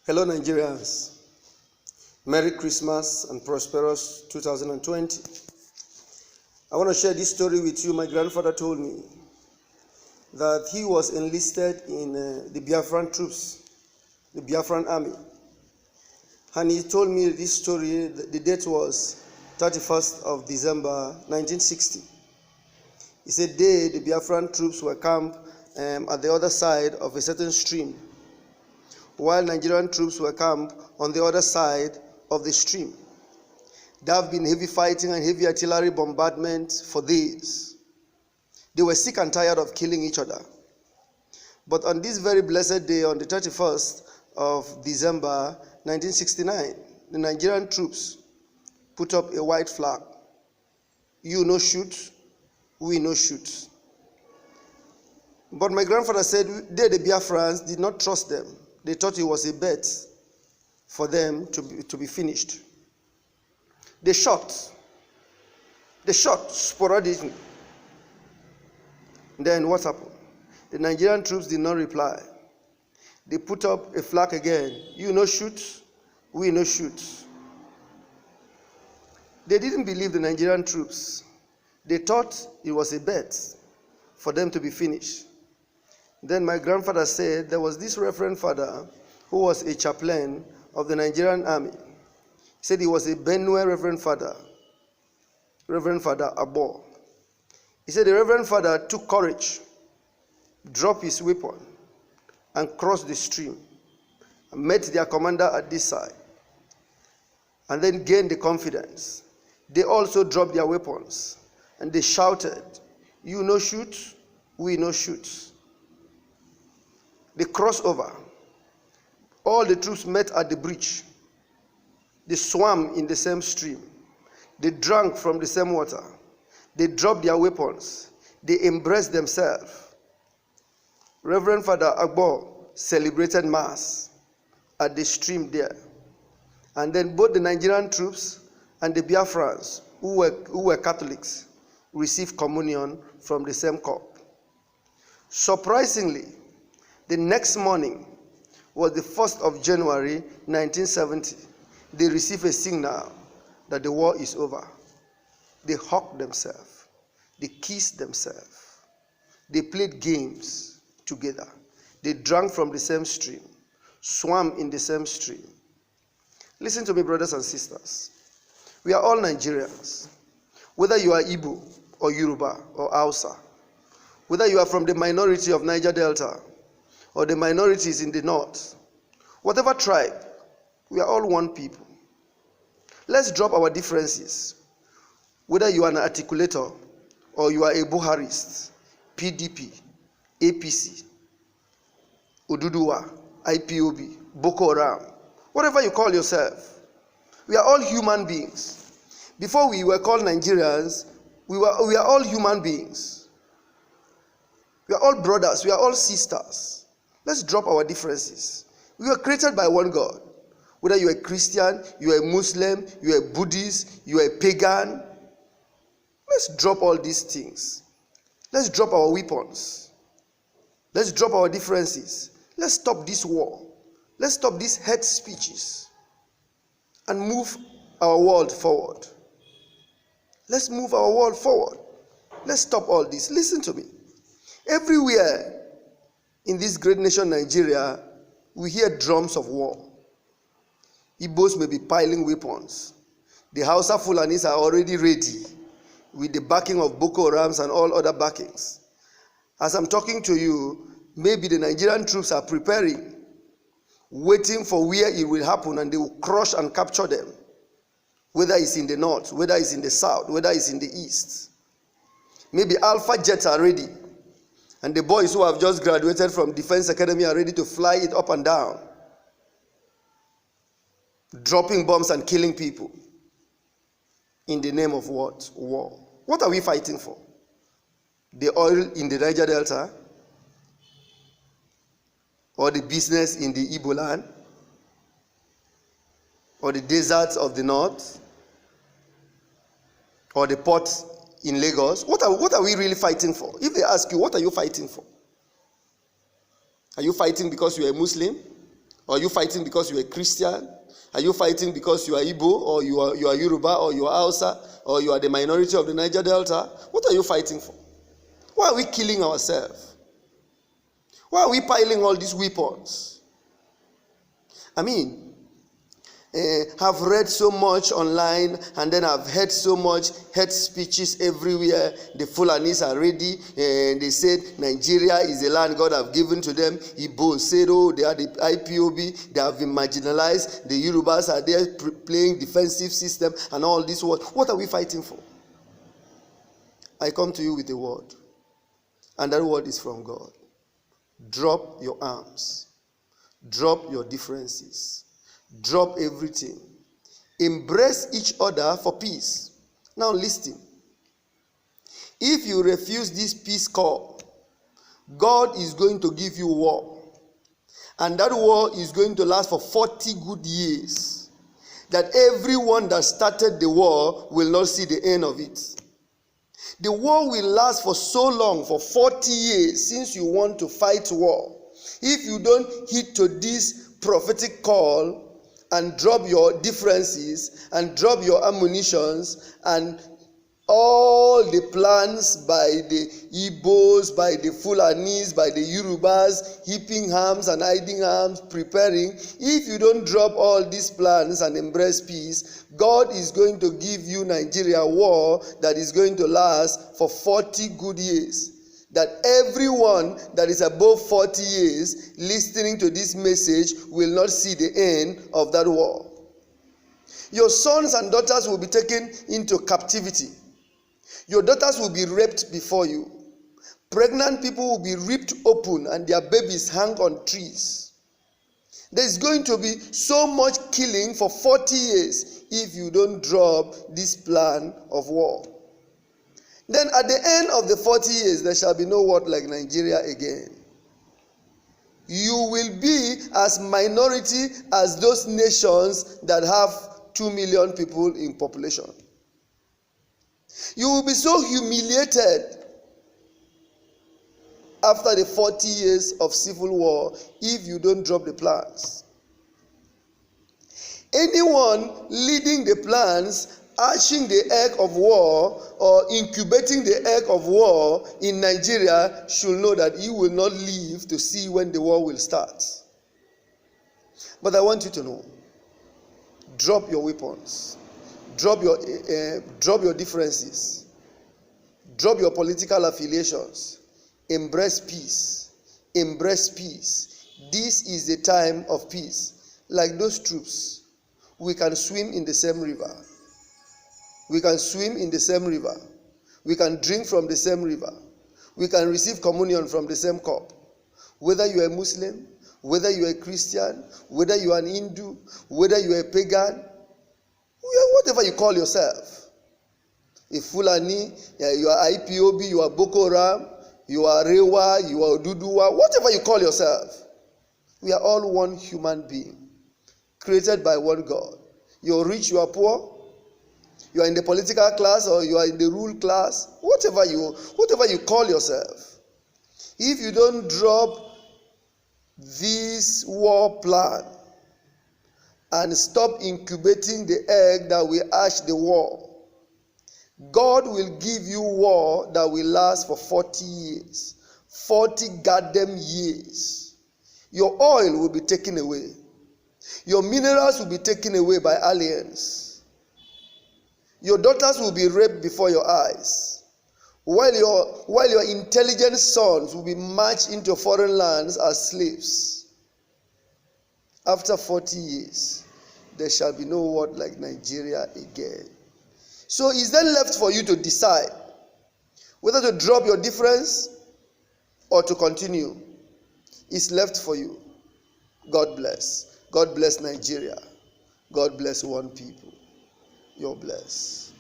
Hello, Nigerians. Merry Christmas and prosperous 2020. I want to share this story with you. My grandfather told me that he was enlisted in the Biafran troops, the Biafran army. And he told me this story, the date was 31st of December 1960. He said the Biafran troops were camped at the other side of a certain stream, while Nigerian troops were camped on the other side of the stream. There have been heavy fighting and heavy artillery bombardment for days. They were sick and tired of killing each other. But on this very blessed day, on the 31st of December 1969, the Nigerian troops put up a white flag. You no shoot, we no shoot. But my grandfather said the Biafrans did not trust them. They thought it was a bet for them to be finished. They shot sporadically. Then what happened? The Nigerian troops did not reply. They put up a flag again. You no shoot, we no shoot. They didn't believe the Nigerian troops. They thought it was a bet for them to be finished. Then my grandfather said there was this reverend father who was a chaplain of the Nigerian army. He said he was a Benue Reverend Father Abo. He said the Reverend Father took courage, dropped his weapon, and crossed the stream, and met their commander at this side, and then gained the confidence. They also dropped their weapons, and they shouted, "You no shoot, we no shoot." They crossed over. All the troops met at the bridge. They swam in the same stream. They drank from the same water. They dropped their weapons. They embraced themselves. Reverend Father Agbo celebrated Mass at the stream there. And then both the Nigerian troops and the Biafrans, who were Catholics, received communion from the same cup. Surprisingly, the next morning was the 1st of January 1970. They received a signal that the war is over. They hugged themselves. They kissed themselves. They played games together. They drank from the same stream, swam in the same stream. Listen to me, brothers and sisters. We are all Nigerians. Whether you are Igbo or Yoruba or Hausa, whether you are from the minority of Niger Delta or the minorities in the north, whatever tribe, we are all one people. Let's drop our differences. Whether you are an articulator or you are a Buharist, PDP, APC, Oduduwa, IPOB, Boko Haram, whatever you call yourself, we are all human beings. Before we were called Nigerians, we are all human beings. We are all brothers, we are all sisters. Let's drop our differences. We were created by one God. Whether you are a Christian, you are a Muslim, you are a Buddhist, you are a pagan, let's drop all these things. Let's drop our weapons. Let's drop our differences. Let's stop this war. Let's stop these hate speeches and move our world forward. Let's move our world forward. Let's stop all this. Listen to me. Everywhere in this great nation, Nigeria, we hear drums of war. Igbos may be piling weapons. The Hausa Fulanis are already ready with the backing of Boko Harams and all other backings. As I'm talking to you, maybe the Nigerian troops are preparing, waiting for where it will happen, and they will crush and capture them, whether it's in the north, whether it's in the south, whether it's in the east. Maybe Alpha jets are ready, and the boys who have just graduated from Defense Academy are ready to fly it up and down, dropping bombs and killing people. In the name of what? War. What are we fighting for? The oil in the Niger Delta? Or the business in the Igbo land? Or the deserts of the north? Or the ports in Lagos? What are we really fighting for? If they ask you, what are you fighting for? Are you fighting because you are a Muslim? Or are you fighting because you are a Christian? Are you fighting because you are Igbo, or you are Yoruba, or you are Hausa, or you are the minority of the Niger Delta? What are you fighting for? Why are we killing ourselves? Why are we piling all these weapons? I mean, have read so much online, and then I've heard so much hate speeches everywhere. The Fulanis are ready, and they said Nigeria is the land God have given to them. Igbo said, oh, they are the IPOB, they have been marginalized. The Yorubas are there playing defensive system and all this. What are we fighting for? I come to you with a word, and that word is from God. Drop your arms. Drop your differences. Drop everything. Embrace each other for peace. Now listen. If you refuse this peace call, God is going to give you war. And that war is going to last for 40 good years. That everyone that started the war will not see the end of it. The war will last for so long, for 40 years, since you want to fight war. If you don't heed to this prophetic call and drop your differences and drop your ammunitions and all the plans by the Igbos, by the Fulanis, by the Yorubas, heaping arms and hiding arms, preparing. If you don't drop all these plans and embrace peace, God is going to give you Nigeria war that is going to last for 40 good years. That everyone that is above 40 years listening to this message will not see the end of that war. Your sons and daughters will be taken into captivity. Your daughters will be raped before you. Pregnant people will be ripped open and their babies hang on trees. There is going to be so much killing for 40 years if you don't drop this plan of war. Then at the end of the 40 years, there shall be no word like Nigeria again. You will be as minority as those nations that have 2 million people in population. You will be so humiliated after the 40 years of civil war if you don't drop the plans. Anyone leading the plans, hatching the egg of war or incubating the egg of war in Nigeria should know that he will not live to see when the war will start. But I want you to know, drop your weapons, drop your differences, drop your political affiliations, embrace peace, embrace peace. This is the time of peace. Like those troops, we can swim in the same river. We can swim in the same river. We can drink from the same river. We can receive communion from the same cup. Whether you are a Muslim, whether you are a Christian, whether you are an Hindu, whether you are a pagan, whatever you call yourself. A Fulani, you are IPOB, you are Boko Haram, you are Rewa, you are Duduwa, whatever you call yourself. We are all one human being, created by one God. You are rich, you are poor. You are in the political class or you are in the rule class, whatever you call yourself. If you don't drop this war plan and stop incubating the egg that will hatch the war, God will give you war that will last for 40 years. 40 goddamn years. Your oil will be taken away. Your minerals will be taken away by aliens. Your daughters will be raped before your eyes, while your intelligent sons will be marched into foreign lands as slaves. After 40 years, there shall be no word like Nigeria again. So is then left for you to decide whether to drop your difference or to continue. It's left for you. God bless. God bless Nigeria. God bless one people. You're blessed.